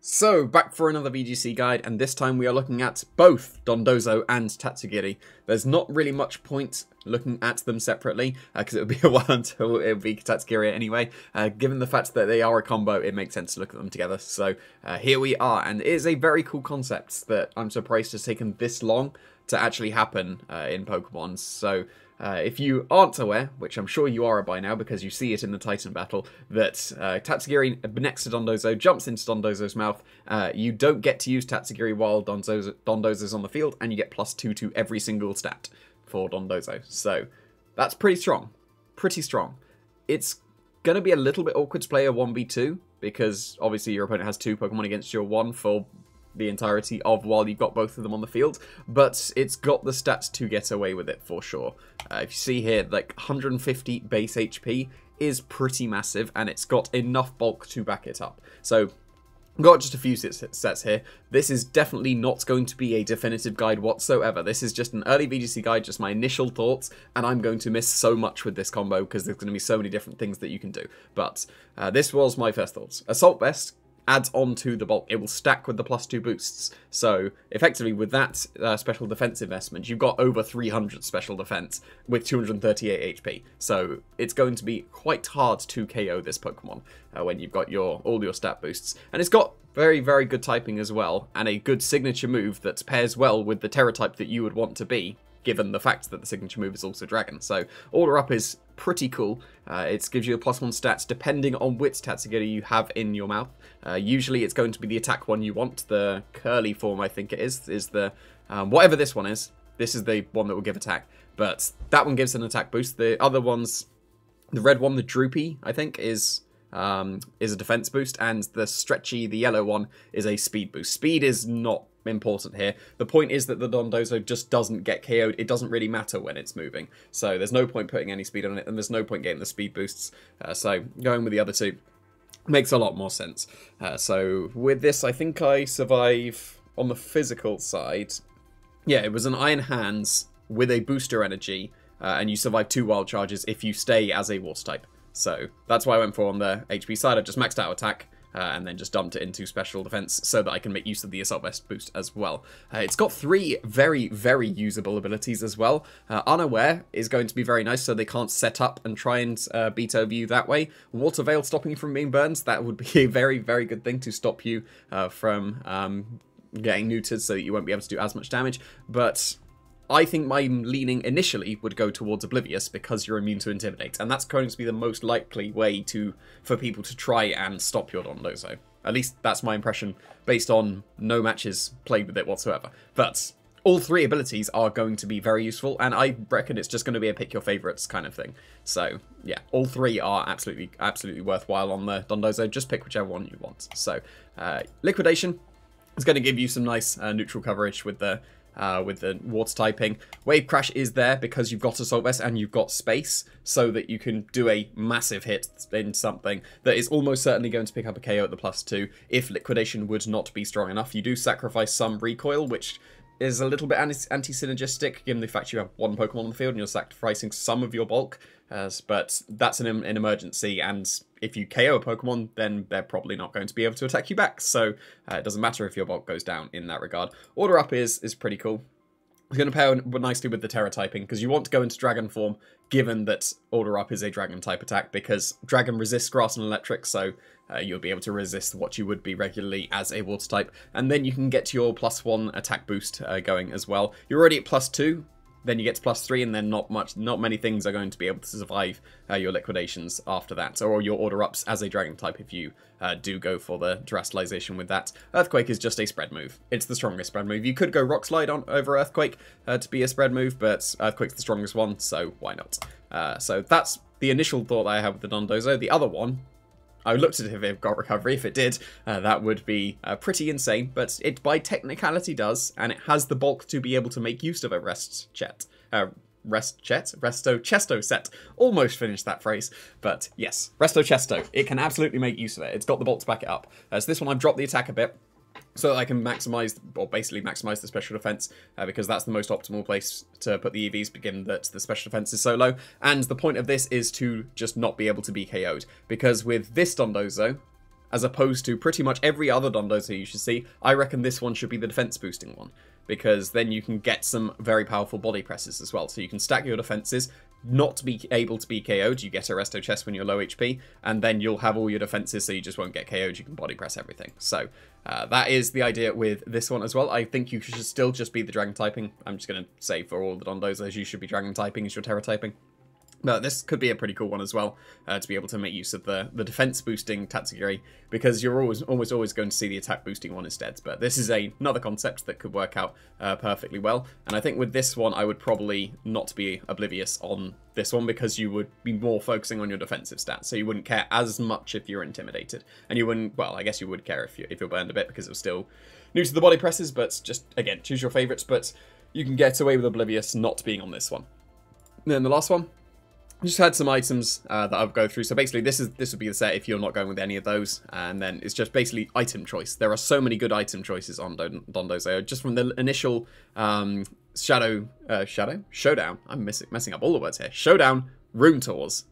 So, back for another VGC guide, and this time we are looking at both Dondozo and Tatsugiri. There's not really much point looking at them separately, because it would be a while until it would be Tatsugiri anyway. Given the fact that they are a combo, it makes sense to look at them together. So, here we are, and it is a very cool concept that I'm surprised has taken this long to actually happen in Pokemon. So, if you aren't aware, which I'm sure you are by now because you see it in the Titan battle, that Tatsugiri next to Dondozo jumps into Dondozo's mouth. You don't get to use Tatsugiri while Dondozo's on the field, and you get +2 to every single stat for Dondozo. So that's pretty strong. Pretty strong. It's going to be a little bit awkward to play a 1v2, because obviously your opponent has 2 Pokemon against your 1 for the entirety of while you've got both of them on the field, but it's got the stats to get away with it for sure. If you see here, like 150 base HP is pretty massive, and it's got enough bulk to back it up. So I've got just a few sets here. This is definitely not going to be a definitive guide whatsoever. This is just an early VGC guide, just my initial thoughts, and I'm going to miss so much with this combo because there's going to be so many different things that you can do. But this was my first thoughts. Assault Vest adds on to the bulk. It will stack with the +2 boosts. So effectively with that special defense investment, you've got over 300 special defense with 238 HP. So it's going to be quite hard to KO this Pokemon when you've got all your stat boosts. And it's got very, very good typing as well, and a good signature move that pairs well with the Terra type that you would want to be, given the fact that the signature move is also Dragon. So Order Up is pretty cool. It gives you a +1 stats depending on which Tatsugiri you have in your mouth. Usually it's going to be the attack one you want. The curly form, I think it is the whatever this one is. This is the one that will give attack, but that one gives an attack boost. The other ones, the red one, the Droopy, I think is a defense boost, and the stretchy, the yellow one, is a speed boost. Speed is not important here. The point is that the Dondozo just doesn't get KO'd. It doesn't really matter when it's moving, so there's no point putting any speed on it, and there's no point getting the speed boosts. So going with the other two makes a lot more sense. So with this, I think I survive on the physical side. Yeah, it was an Iron Hands with a booster energy, and you survive 2 wild charges if you stay as a water type. So that's why I went for on the HP side. I just maxed out attack, and then just dumped it into special defense so that I can make use of the Assault Vest boost as well. It's got 3 very, very usable abilities as well. Unaware is going to be very nice, so they can't set up and try and beat over you that way. Water Veil stopping you from being burned, that would be a very, very good thing to stop you from getting neutered so that you won't be able to do as much damage. But I think my leaning initially would go towards Oblivious because you're immune to Intimidate, and that's going to be the most likely way for people to try and stop your Dondozo. At least that's my impression based on no matches played with it whatsoever. But all 3 abilities are going to be very useful, and I reckon it's just going to be a pick your favorites kind of thing. So yeah, all 3 are absolutely worthwhile on the Dondozo. Just pick whichever one you want. So Liquidation is going to give you some nice neutral coverage with the water typing. Wave Crash is there because you've got Assault Vest and you've got space, so that you can do a massive hit in something that is almost certainly going to pick up a KO at the +2 if Liquidation would not be strong enough. You do sacrifice some recoil, which is a little bit anti-synergistic given the fact you have 1 Pokemon on the field and you're sacrificing some of your bulk, but that's an emergency, and if you KO a Pokemon, then they're probably not going to be able to attack you back, so it doesn't matter if your bulk goes down in that regard. Order Up is pretty cool. It's going to pair nicely with the Terra typing, because you want to go into Dragon form, given that Order Up is a Dragon type attack, because Dragon resists Grass and Electric, so you'll be able to resist what you would be regularly as a Water type, and then you can get your +1 attack boost going as well. You're already at +2, then you get to +3, and then not many things are going to be able to survive your Liquidations after that, or your Order Ups as a Dragon type if you do go for the Terastallization with that. Earthquake is just a spread move. It's the strongest spread move. You could go Rock Slide over Earthquake to be a spread move, but Earthquake's the strongest one, so why not? So that's the initial thought that I have with the Dondozo. The other one, I looked at it if it got recovery. If it did, that would be pretty insane, but it by technicality does, and it has the bulk to be able to make use of a Resto Chesto set. Almost finished that phrase, but yes, Resto Chesto. It can absolutely make use of it. It's got the bulk to back it up. So this one I've dropped the attack a bit, so that I can maximize, or basically maximize the special defense, because that's the most optimal place to put the EVs, given that the special defense is so low. And the point of this is to just not be able to be KO'd, because with this Dondozo, as opposed to pretty much every other Dondozo you should see. I reckon this one should be the defense boosting one, because then you can get some very powerful body presses as well. So you can stack your defenses, not be able to be KO'd, you get a resto chest when you're low HP, and then you'll have all your defenses so you just won't get KO'd, you can body press everything. So that is the idea with this one as well. I think you should still just be the dragon typing. I'm just going to say for all the Dondozos, you should be dragon typing as your terror typing. But this could be a pretty cool one as well, to be able to make use of the defense boosting Tatsugiri, because you're almost always going to see the attack boosting one instead. But this is another concept that could work out perfectly well. And I think with this one, I would probably not be oblivious on this one, because you would be more focusing on your defensive stats. So you wouldn't care as much if you're intimidated. And you wouldn't, well, I guess you would care if you're burned a bit, because it was still new to the body presses. But just, again, choose your favorites. But you can get away with oblivious not being on this one. And then the last one. Just had some items that I'll go through. So basically, this would be the set if you're not going with any of those, and then it's just basically item choice. There are so many good item choices on Dondozo. Just from the initial Showdown. I'm messing up all the words here. Showdown room tours.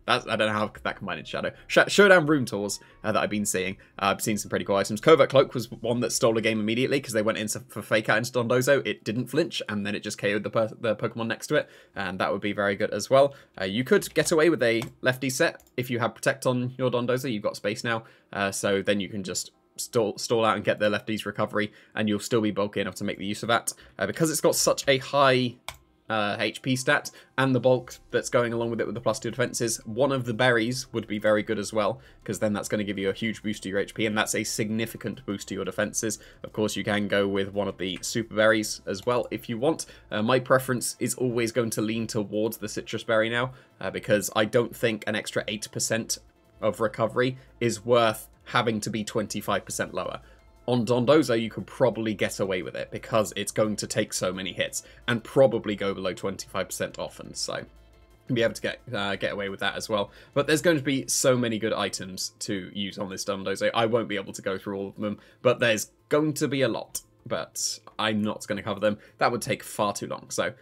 I don't know how that combined in Shadow. Showdown room tours that I've been seeing. I've seen some pretty cool items. Covert Cloak was one that stole a game immediately because they went in for Fake Out into Dondozo. It didn't flinch, and then it just KO'd the Pokemon next to it, and that would be very good as well. You could get away with a lefty set if you have Protect on your Dondozo. You've got space now, so then you can just stall out and get the lefty's recovery, and you'll still be bulky enough to make the use of that. Because it's got such a high HP stat, and the bulk that's going along with it with the +2 defenses, one of the berries would be very good as well, because then that's going to give you a huge boost to your HP, and that's a significant boost to your defenses. Of course, you can go with one of the super berries as well if you want. My preference is always going to lean towards the citrus berry now, because I don't think an extra 8% of recovery is worth having to be 25% lower. On Dondozo, you could probably get away with it because it's going to take so many hits and probably go below 25% often, so you'll be able to get away with that as well. But there's going to be so many good items to use on this Dondozo. I won't be able to go through all of them, but there's going to be a lot, but I'm not going to cover them. That would take far too long, so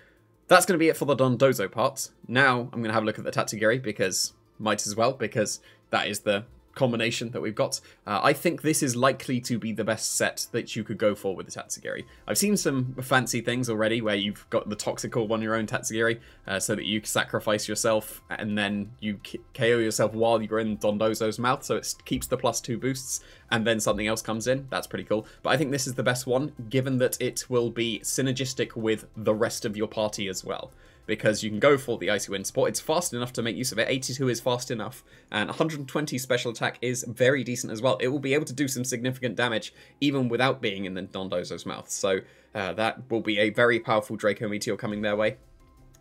that's going to be it for the Dondozo part. Now I'm going to have a look at the Tatsugiri, because might as well, because that is the combination that we've got. I think this is likely to be the best set that you could go for with the Tatsugiri. I've seen some fancy things already where you've got the Toxic Orb on your own Tatsugiri, so that you sacrifice yourself and then you KO yourself while you're in Dondozo's mouth, so it keeps the +2 boosts, and then something else comes in. That's pretty cool. But I think this is the best one, given that it will be synergistic with the rest of your party as well, because you can go for the Icy Wind support. It's fast enough to make use of it. 82 is fast enough, and 120 special attack is very decent as well. It will be able to do some significant damage even without being in the Dondozo's mouth, so that will be a very powerful Draco Meteor coming their way.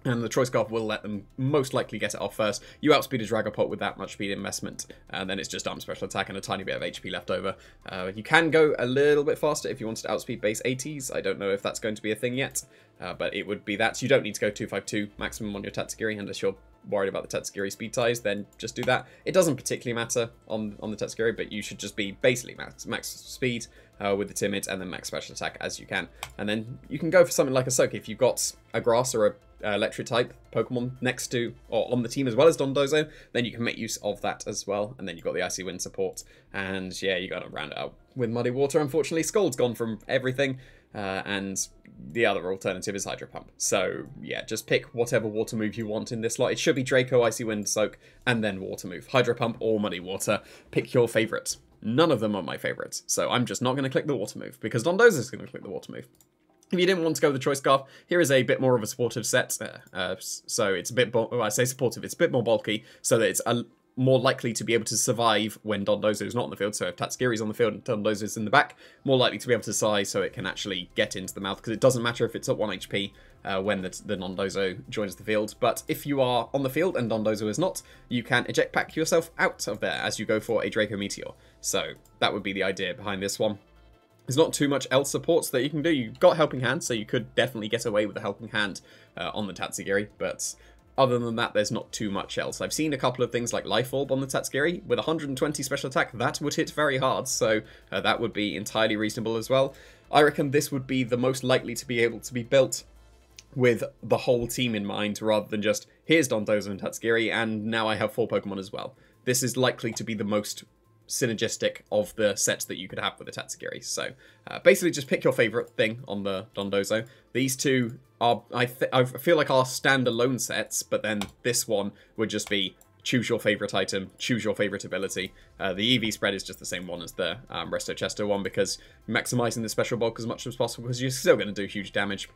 And the Choice Scarf will let them most likely get it off first. You outspeed a Dragapult with that much speed investment, and then it's just arm special attack and a tiny bit of HP left over. You can go a little bit faster if you wanted to outspeed base 80s. I don't know if that's going to be a thing yet, but it would be that. You don't need to go 252 maximum on your Tatsugiri unless you're worried about the Tatsugiri speed ties, then just do that. It doesn't particularly matter on the Tatsugiri, but you should just be basically max speed with the Timid, and then max special attack as you can. And then you can go for something like a Soak. If you've got a Grass or a electric type Pokemon next to or on the team as well as Dondozo, then you can make use of that as well. And then you've got the Icy Wind support, and yeah, you got to round it out with Muddy Water. Unfortunately, Scald's gone from everything, and the other alternative is Hydro Pump. So yeah, just pick whatever water move you want in this lot. It should be Draco, Icy Wind, Soak, and then water move. Hydro Pump or Muddy Water. Pick your favourites. None of them are my favourites, so I'm just not going to click the water move, because Dondozo is going to click the water move. If you didn't want to go with the Choice Scarf, here is a bit more of a supportive set. So it's a bit, well, I say supportive, it's a bit more bulky, so that it's more likely to be able to survive when Dondozo is not on the field. So if Tatsugiri is on the field and Dondozo is in the back, more likely to be able to size so it can actually get into the mouth, because it doesn't matter if it's at 1 HP when the Dondozo joins the field. But if you are on the field and Dondozo is not, you can eject pack yourself out of there as you go for a Draco Meteor. So that would be the idea behind this one. There's not too much else supports that you can do. You've got Helping Hand, so you could definitely get away with a Helping Hand on the Tatsugiri, but other than that, there's not too much else. I've seen a couple of things like Life Orb on the Tatsugiri. With 120 special attack, that would hit very hard, so that would be entirely reasonable as well. I reckon this would be the most likely to be able to be built with the whole team in mind, rather than just, here's Dondozo and Tatsugiri, and now I have 4 Pokemon as well. This is likely to be the most synergistic of the sets that you could have with the Tatsugiri. So basically just pick your favorite thing on the Dondozo. These two are, I feel like, are standalone sets, but then this one would just be choose your favorite item, choose your favorite ability. The EV spread is just the same one as the Resto Chesto one, because maximizing the special bulk as much as possible, because you're still going to do huge damage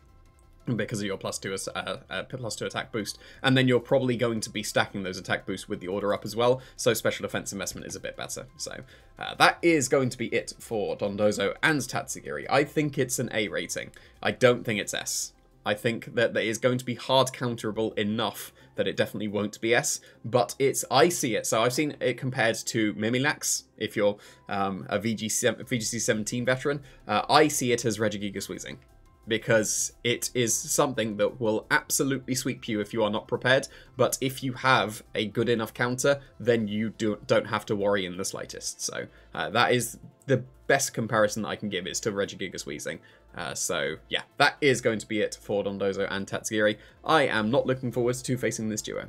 because of your +2 attack boost, and then you're probably going to be stacking those attack boosts with the order up as well, so special defense investment is a bit better. So that is going to be it for Dondozo and Tatsugiri. I think it's an A rating. I don't think it's S. I think that it is going to be hard counterable enough that it definitely won't be S, but I see it. So I've seen it compared to Mimilax, if you're a VGC 17 veteran. I see it as Regigigas Squeezing, because it is something that will absolutely sweep you if you are not prepared, but if you have a good enough counter, then you don't have to worry in the slightest. So that is the best comparison that I can give, is to Regigigas Weezing. So yeah, that is going to be it for Dondozo and Tatsugiri. I am not looking forward to facing this duo.